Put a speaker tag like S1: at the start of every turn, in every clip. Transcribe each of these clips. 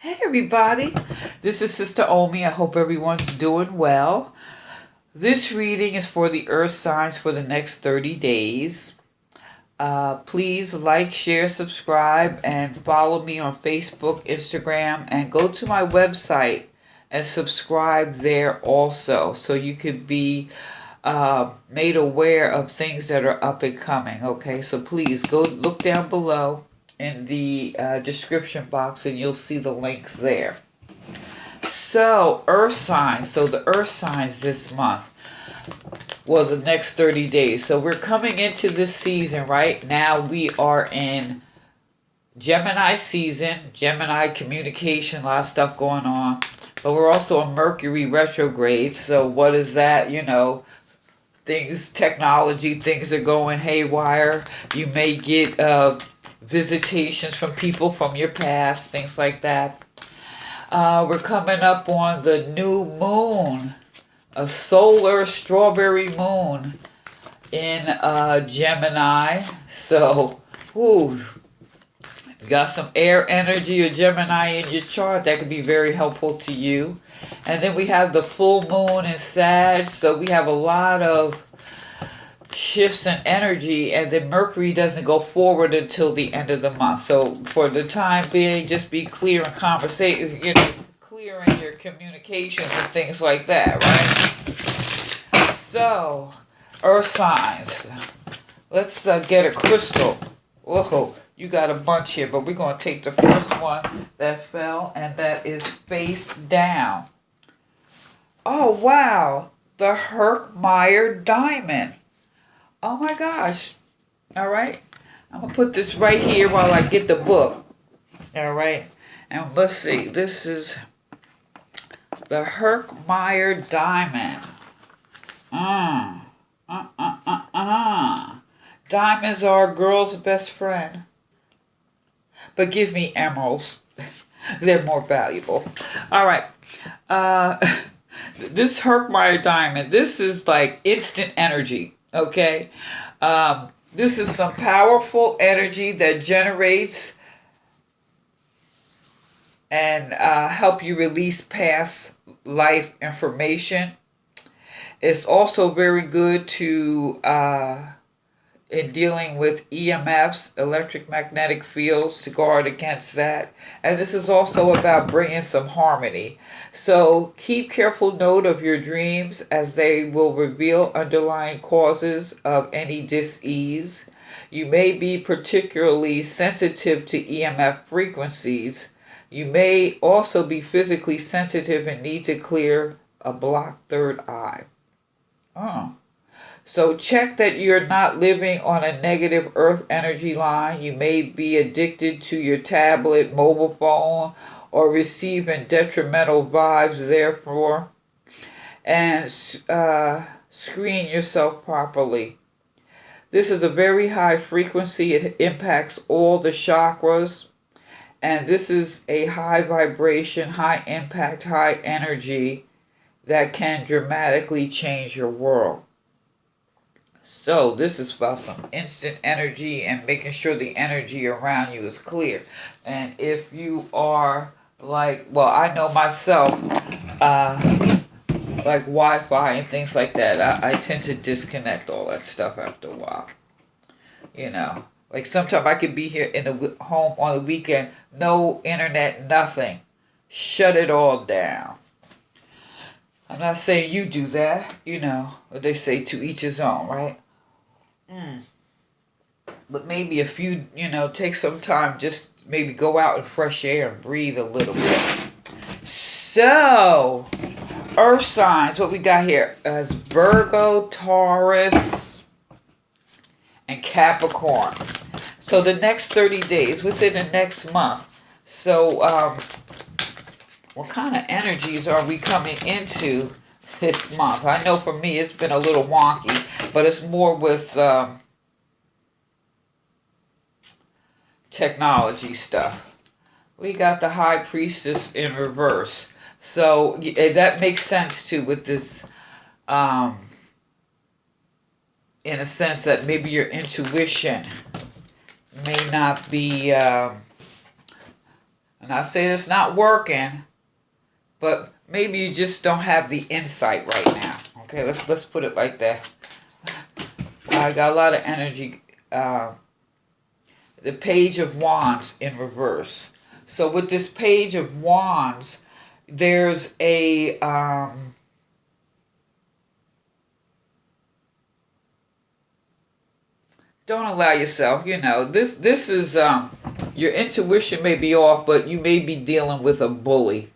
S1: Hey everybody, this is Sister Omi. I hope everyone's doing well. This reading is for the earth signs for the next 30 days. Please like, share, subscribe, and follow me on Facebook, Instagram, and go to my website and subscribe there also so you could be made aware of things that are up and coming. Okay, so please go look down below in the description box and you'll see the links there. So, earth signs. So the earth signs this month, well, the next 30 days. So we're coming into this season right now. We are in Gemini season, Gemini communication, a lot of stuff going on. But we're also in Mercury retrograde. So what is that? You know, technology, things are going haywire. You may get visitations from people from your past, things like that. We're coming up on the new moon, a solar strawberry moon in Gemini. So, you got some air energy or Gemini in your chart that could be very helpful to you. And then we have the full moon in Sag, so we have a lot of shifts in energy, and then Mercury doesn't go forward until the end of the month. So for the time being, just be clear in conversation, clear in your communications and things like that, right? So, earth signs. Let's get a crystal. Whoa, you got a bunch here, but we're going to take the first one that fell, and that is face down. Oh, wow. The Herkmeyer diamond. Oh my gosh. All right. I'm going to put this right here while I get the book. All right. And let's see. This is the Herkmeyer diamond. Diamonds are a girl's best friend. But give me emeralds. They're more valuable. All right. This Herkmeyer diamond, this is like instant energy. Okay, this is some powerful energy that generates and help you release past life information. It's also very good to in dealing with EMFs, electromagnetic fields, to guard against that. And this is also about bringing some harmony. So keep careful note of your dreams, as they will reveal underlying causes of any dis-ease. You may be particularly sensitive to EMF frequencies. You may also be physically sensitive and need to clear a blocked third eye. So check that you're not living on a negative earth energy line. You may be addicted to your tablet, mobile phone, or receiving detrimental vibes, therefore. And screen yourself properly. This is a very high frequency. It impacts all the chakras. And this is a high vibration, high impact, high energy that can dramatically change your world. So this is about some instant energy and making sure the energy around you is clear. And if you are like, well, I know myself, like Wi-Fi and things like that, I tend to disconnect all that stuff after a while. Like sometimes I could be here in the home on the weekend, no internet, nothing. Shut it all down. I'm not saying you do that, what they say, to each his own, right? But maybe if you, take some time, just maybe go out in fresh air and breathe a little bit. So, earth signs, what we got here is Virgo, Taurus, and Capricorn. So the next 30 days, within the next month. So, what kind of energies are we coming into this month? I know for me it's been a little wonky, but it's more with technology stuff. We got the High Priestess in reverse. So that makes sense too with this, in a sense that maybe your intuition may not be And I say it's not working, but maybe you just don't have the insight right now. Okay, let's put it like that. I got a lot of energy. The Page of Wands in reverse. So with this Page of Wands, there's a don't allow yourself, this is your intuition may be off, but you may be dealing with a bully.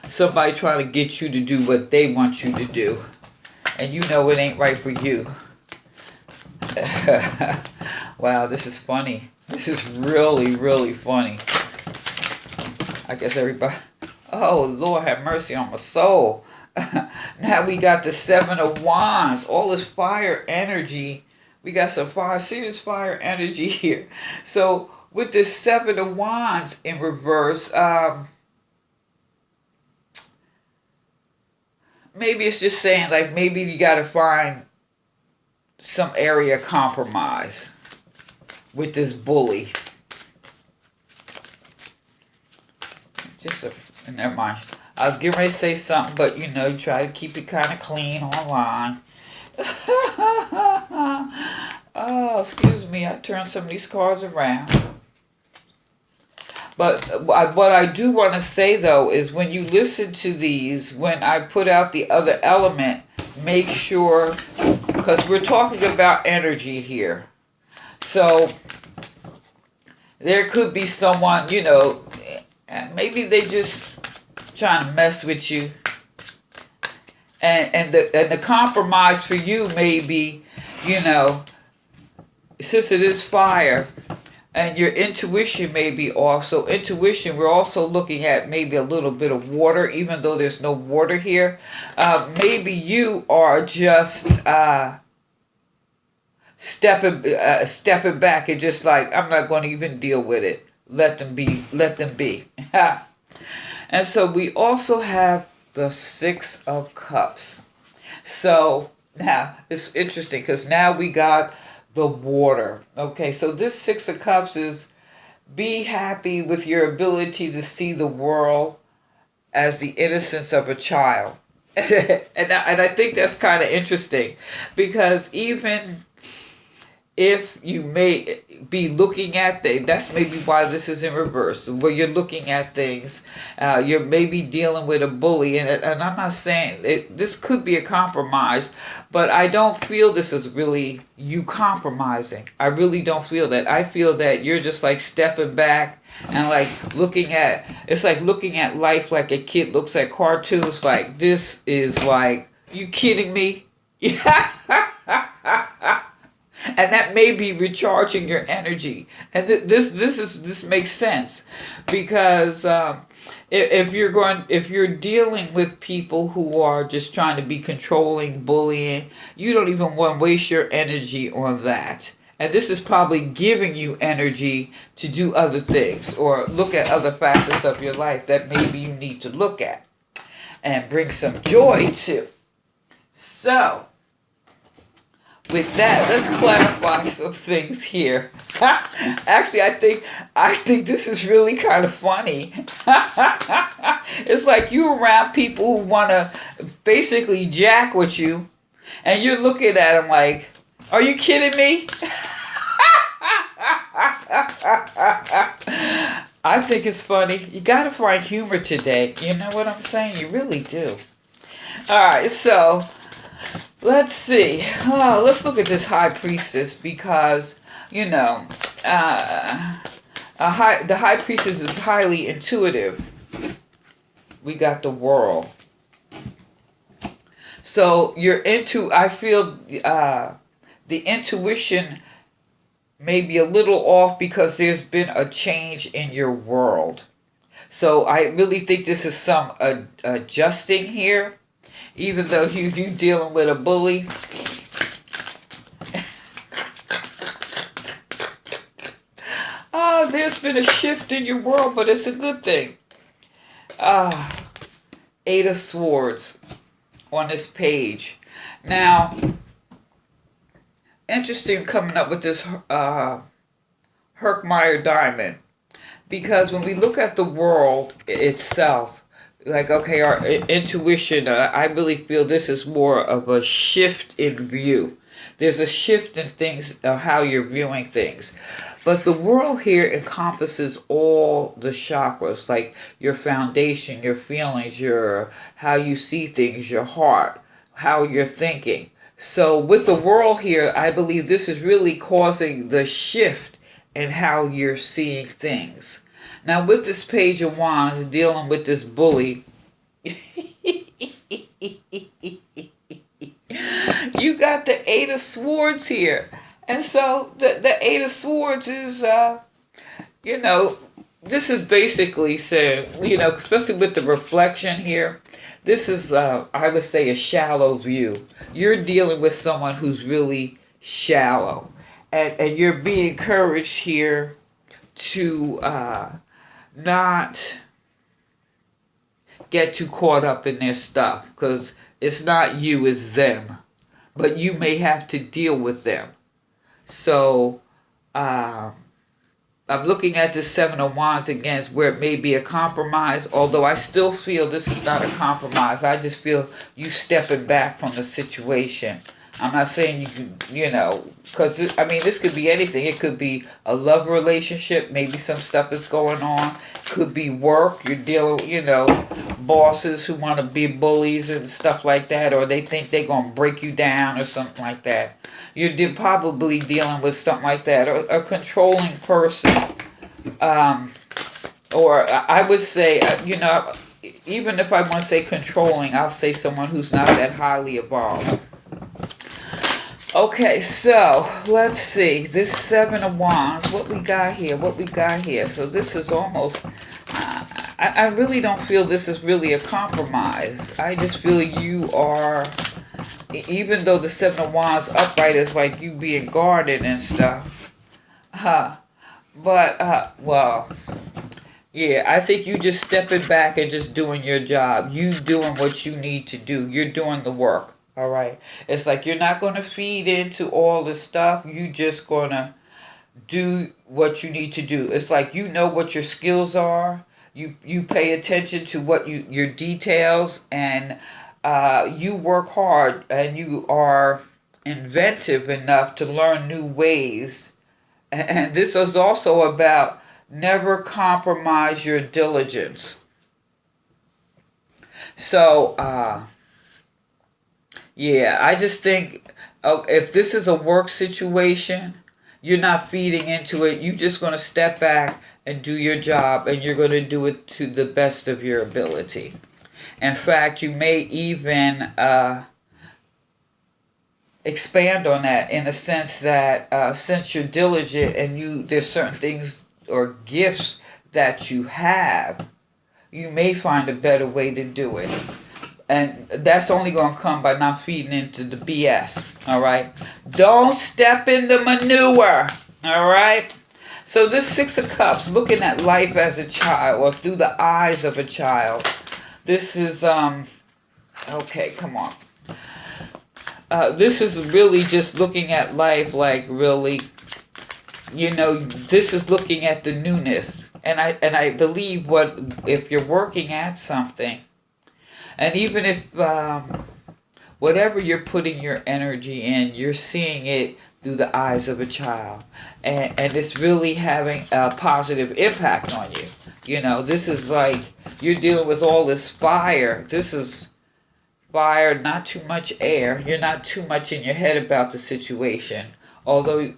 S1: Somebody trying to get you to do what they want you to do, and it ain't right for you. Wow, this is funny. This is really, really funny. I guess everybody... Oh, Lord have mercy on my soul. Now we got the Seven of Wands. All this fire energy. We got some serious fire energy here. So, with this Seven of Wands in reverse, maybe it's just saying, like, maybe you got to find some area of compromise with this bully. Never mind. I was getting ready to say something, but you try to keep it kind of clean online. Oh, excuse me. I turned some of these cards around. But what I do want to say, though, is when you listen to these, when I put out the other element, make sure, because we're talking about energy here. So there could be someone, maybe they just trying to mess with you. And the compromise for you may be, since it is fire, and your intuition may be off. So intuition, we're also looking at maybe a little bit of water, even though there's no water here. Maybe you are just stepping back and just like, I'm not going to even deal with it. Let them be. Let them be. And so we also have the Six of Cups. So now it's interesting because now we got the water. Okay, so this Six of Cups is be happy with your ability to see the world as the innocence of a child. and I think that's kind of interesting because even if you may be looking at things, that's maybe why this is in reverse, where you're looking at things, you're maybe dealing with a bully, and I'm not saying this could be a compromise, but I don't feel this is really you compromising. I really don't feel that. I feel that you're just like stepping back and like looking at, it's like looking at life like a kid looks at cartoons, like this is like, you kidding me? Yeah. And that may be recharging your energy, and this makes sense because if you're dealing with people who are just trying to be controlling, bullying, you don't even want to waste your energy on that. And this is probably giving you energy to do other things or look at other facets of your life that maybe you need to look at and bring some joy to. So, with that, let's clarify some things here. Actually, I think this is really kind of funny. It's like you're around people who want to basically jack with you, and you're looking at them like, are you kidding me? I think it's funny. You got to find humor today. You know what I'm saying? You really do. All right, so let's see. Oh, let's look at this High Priestess because, the High Priestess is highly intuitive. We got the World. So I feel the intuition may be a little off because there's been a change in your world. So I really think this is some adjusting here. Even though you dealing with a bully. There's been a shift in your world, but it's a good thing. Eight of Swords on this page. Now, interesting coming up with this Herkmeyer diamond. Because when we look at the world itself, like, okay, our intuition, I really feel this is more of a shift in view. There's a shift in things, how you're viewing things. But the world here encompasses all the chakras, like your foundation, your feelings, your how you see things, your heart, how you're thinking. So with the world here, I believe this is really causing the shift in how you're seeing things. Now with this Page of Wands dealing with this bully, you got the Eight of Swords here. And so the Eight of Swords is, this is basically saying, especially with the reflection here, this is, I would say, a shallow view. You're dealing with someone who's really shallow. And you're being encouraged here to not get too caught up in their stuff. Because it's not you, it's them. But you may have to deal with them. So, I'm looking at the Seven of Wands again, where it may be a compromise, although I still feel this is not a compromise. I just feel you stepping back from the situation. I'm not saying you can, because, this could be anything. It could be a love relationship. Maybe some stuff is going on. Could be work. You're dealing with, bosses who want to be bullies and stuff like that, or they think they're going to break you down or something like that. You're probably dealing with something like that, or a controlling person. Or I would say, even if I want to say controlling, I'll say someone who's not that highly evolved. Okay, so let's see. This Seven of Wands, what we got here? So this is almost, I really don't feel this is really a compromise. I just feel you are, even though the Seven of Wands upright is like you being guarded and stuff. Yeah, I think you just stepping back and just doing your job. You doing what you need to do. You're doing the work. All right. It's like you're not going to feed into all this stuff. You just going to do what you need to do. It's like you know what your skills are. You pay attention to what your details, and you work hard, and you are inventive enough to learn new ways. And this is also about never compromise your diligence. So, yeah, I just think if this is a work situation, you're not feeding into it. You're just going to step back and do your job, and you're going to do it to the best of your ability. In fact, you may even expand on that in the sense that since you're diligent and there's certain things or gifts that you have, you may find a better way to do it. And that's only going to come by not feeding into the BS, all right? Don't step in the manure, all right? So this Six of Cups, looking at life as a child or through the eyes of a child. This is, okay, come on. This is really just looking at life like really, this is looking at the newness. And I believe if you're working at something, and even if whatever you're putting your energy in, you're seeing it through the eyes of a child. And it's really having a positive impact on you. This is like you're dealing with all this fire. This is fire, not too much air. You're not too much in your head about the situation. Although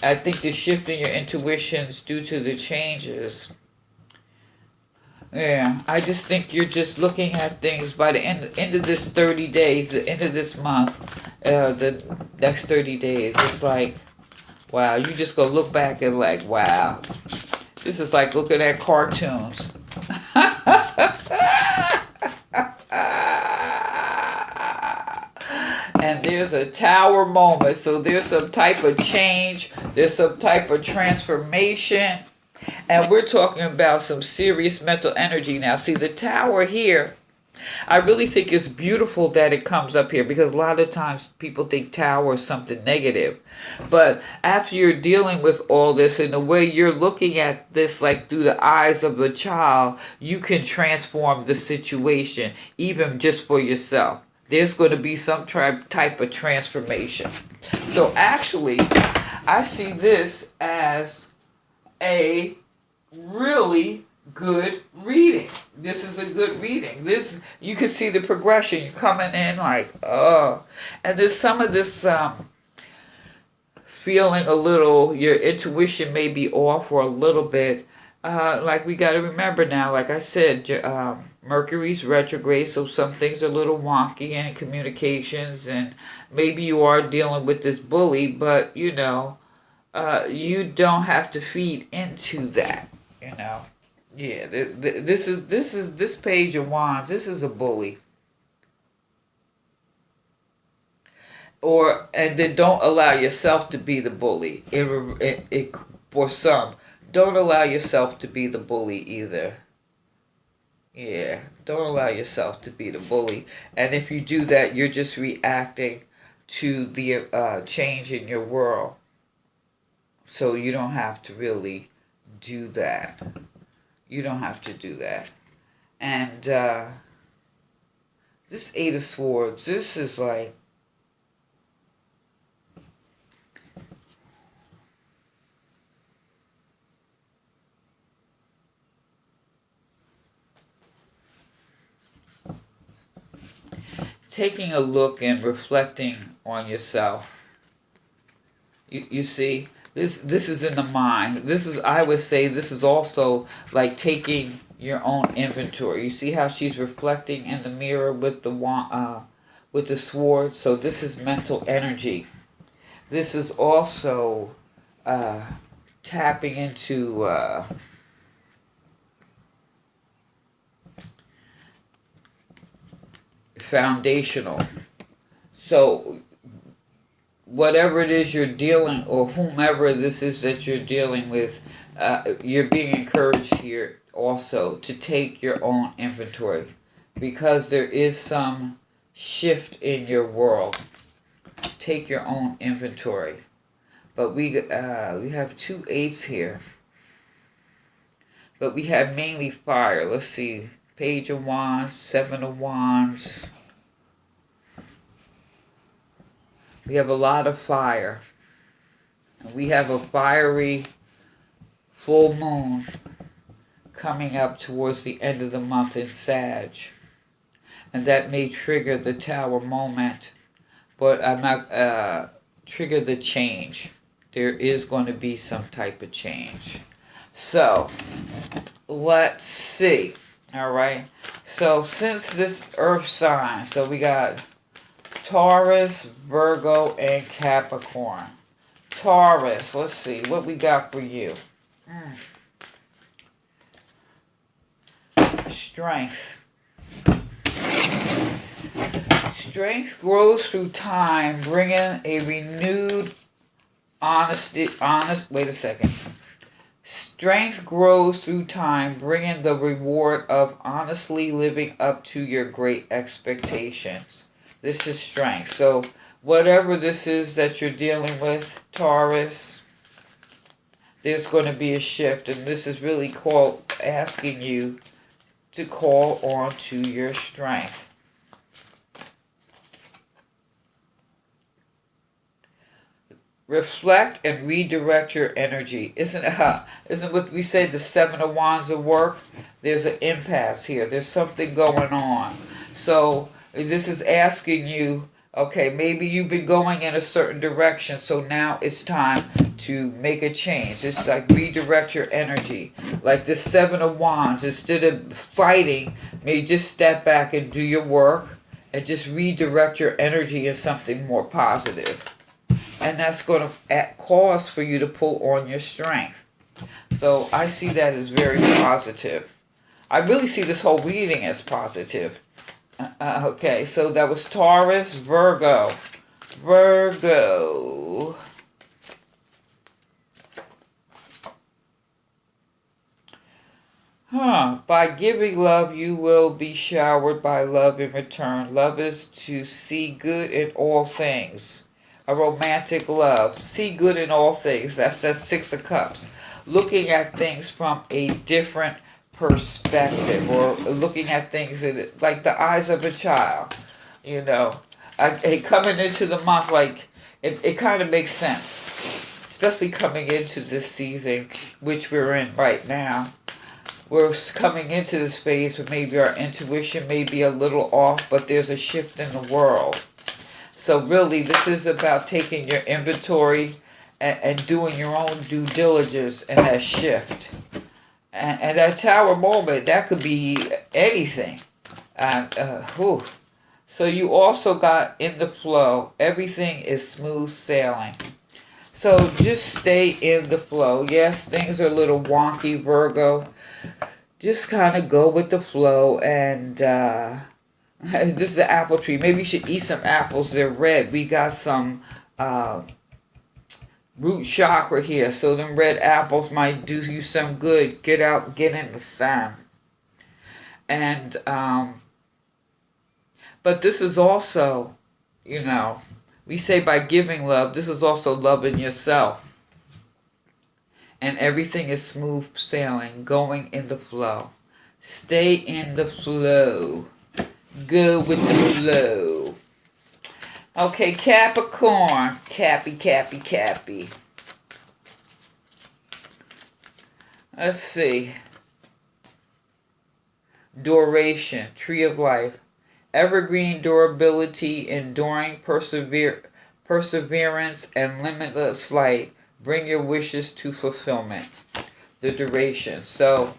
S1: I think the shift in your intuitions due to the changes. Yeah, I just think you're just looking at things by the end of this 30 days, the end of this month, the next 30 days. It's like, wow, you just go look back and like, wow. This is like looking at cartoons. And there's a tower moment. So there's some type of change. There's some type of transformation. And we're talking about some serious mental energy now. See, the tower here I really think it's beautiful that it comes up here because a lot of times people think Tower is something negative. But after you're dealing with all this and the way you're looking at this like through the eyes of a child, you can transform the situation even just for yourself. There's going to be some type of transformation. So actually, I see this as a really good reading. This is a good reading. This, you can see the progression. You're coming in like, oh. And there's some of this feeling a little, your intuition may be off for a little bit. Like we got to remember now, like I said, Mercury's retrograde, so some things are a little wonky in communications, and maybe you are dealing with this bully, but you know, you don't have to feed into that, you know. Yeah, this page of wands. This is a bully, and then don't allow yourself to be the bully. For some, don't allow yourself to be the bully either. Yeah, don't allow yourself to be the bully. And if you do that, you're just reacting to the change in your world. So you don't have to really do that. You don't have to do that. And this Eight of Swords, this is like, taking a look and reflecting on yourself. You see, this is in the mind. This is, I would say, this is also like taking your own inventory. You see how she's reflecting in the mirror with the sword. So this is mental energy. This is also tapping into foundational. So whatever it is you're dealing, or whomever this is that you're dealing with, you're being encouraged here also to take your own inventory, because there is some shift in your world. Take your own inventory. But we have 2 8s here, but we have mainly fire. Let's see, Page of Wands, 7 of Wands. We have a lot of fire. We have a fiery full moon coming up towards the end of the month in Sag. And that may trigger the Tower moment, but I'm not trigger the change. There is going to be some type of change. So, let's see. All right. So, since this Earth sign, so we got Taurus, Virgo, and Capricorn. Taurus, let's see what we got for you. Strength. Strength grows through time, bringing a renewed Strength grows through time, bringing the reward of honestly living up to your great expectations. This is strength. So whatever this is that you're dealing with, Taurus, there's going to be a shift. And this is really asking you to call on to your strength. Reflect and redirect your energy. Isn't what we say the 7 of Wands at work? There's an impasse here. There's something going on. So this is asking you, okay, maybe you've been going in a certain direction, so now it's time to make a change. It's like redirect your energy. Like this 7 of Wands, instead of fighting, maybe just step back and do your work and just redirect your energy in something more positive. And that's going to cause for you to pull on your strength. So I see that as very positive. I really see this whole reading as positive. Okay, so that was Taurus, Virgo. Virgo. By giving love, you will be showered by love in return. Love is to see good in all things. A romantic love. See good in all things. That's that Six of Cups. Looking at things from a different perspective, or looking at things in like the eyes of a child. You know, coming into the month, like it kind of makes sense, especially coming into this season, which we're in right now. We're coming into this phase where maybe our intuition may be a little off, but there's a shift in the world. So really, this is about taking your inventory and doing your own due diligence in that shift. And that tower moment, that could be anything. So you also got in the flow. Everything is smooth sailing. So just stay in the flow. Yes, things are a little wonky, Virgo. Just kind of go with the flow. And this is the apple tree. Maybe you should eat some apples. They're red. We got some root chakra here. So them red apples might do you some good. Get out, get in the sun. And, but this is also, you know, we say by giving love, this is also loving yourself. And everything is smooth sailing, going in the flow. Stay in the flow. Go with the flow. Okay, Capricorn. Cappy. Let's see. Duration, tree of life. Evergreen durability, enduring perseverance, and limitless light. Bring your wishes to fulfillment. The duration. So,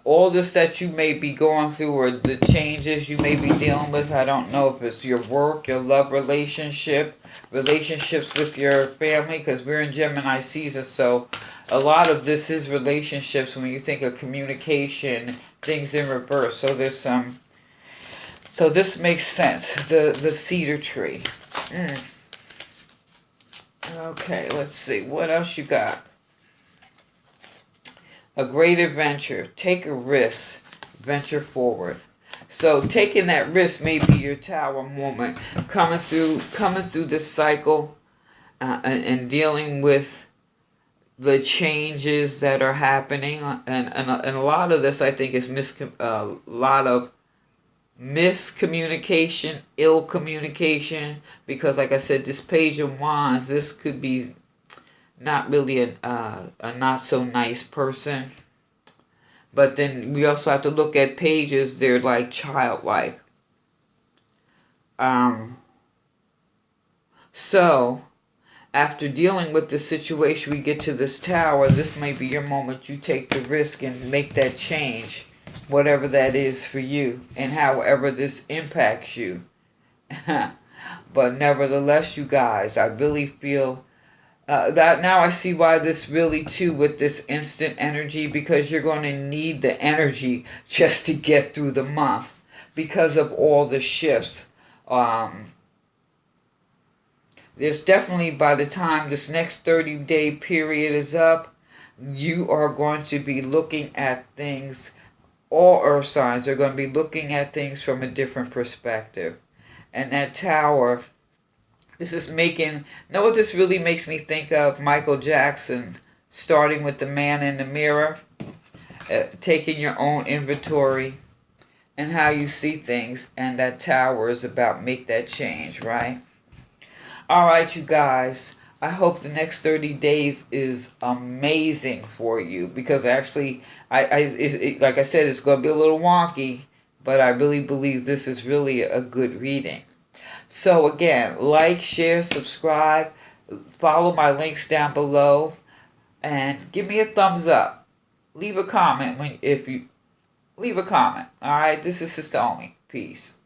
S1: all this that you may be going through, or the changes you may be dealing with, I don't know if it's your work, your love relationships with your family, because we're in Gemini season, so a lot of this is relationships when you think of communication, things in reverse. So there's some... So this makes sense. The cedar tree. Okay, let's see. What else you got? A great adventure. Take a risk. Venture forward. So taking that risk may be your tower moment. Coming through this cycle and dealing with the changes that are happening. And a lot of this, I think, is a lot of miscommunication, ill communication, because like I said, this Page of Wands, this could be not really a not so nice person. But then we also have to look at pages, they're like childlike. So after dealing with the situation, we get to this tower. This may be your moment. You take the risk and make that change, whatever that is for you, and however this impacts you. But nevertheless, you guys, I really feel that now I see why this really too, with this instant energy, because you're going to need the energy just to get through the month because of all the shifts. There's definitely, by the time this next 30-day period is up, you are going to be looking at things. All earth signs are going to be looking at things from a different perspective. And that tower, this is making, know what this really makes me think of? Michael Jackson, starting with the man in the mirror, taking your own inventory and how you see things. And that tower is about make that change, right? All right, you guys. I hope the next 30 days is amazing for you, because actually, like I said, it's going to be a little wonky, but I really believe this is really a good reading. So again, like, share, subscribe, follow my links down below, and give me a thumbs up. Leave a comment if you leave a comment. All right, this is Sister Omi. Peace.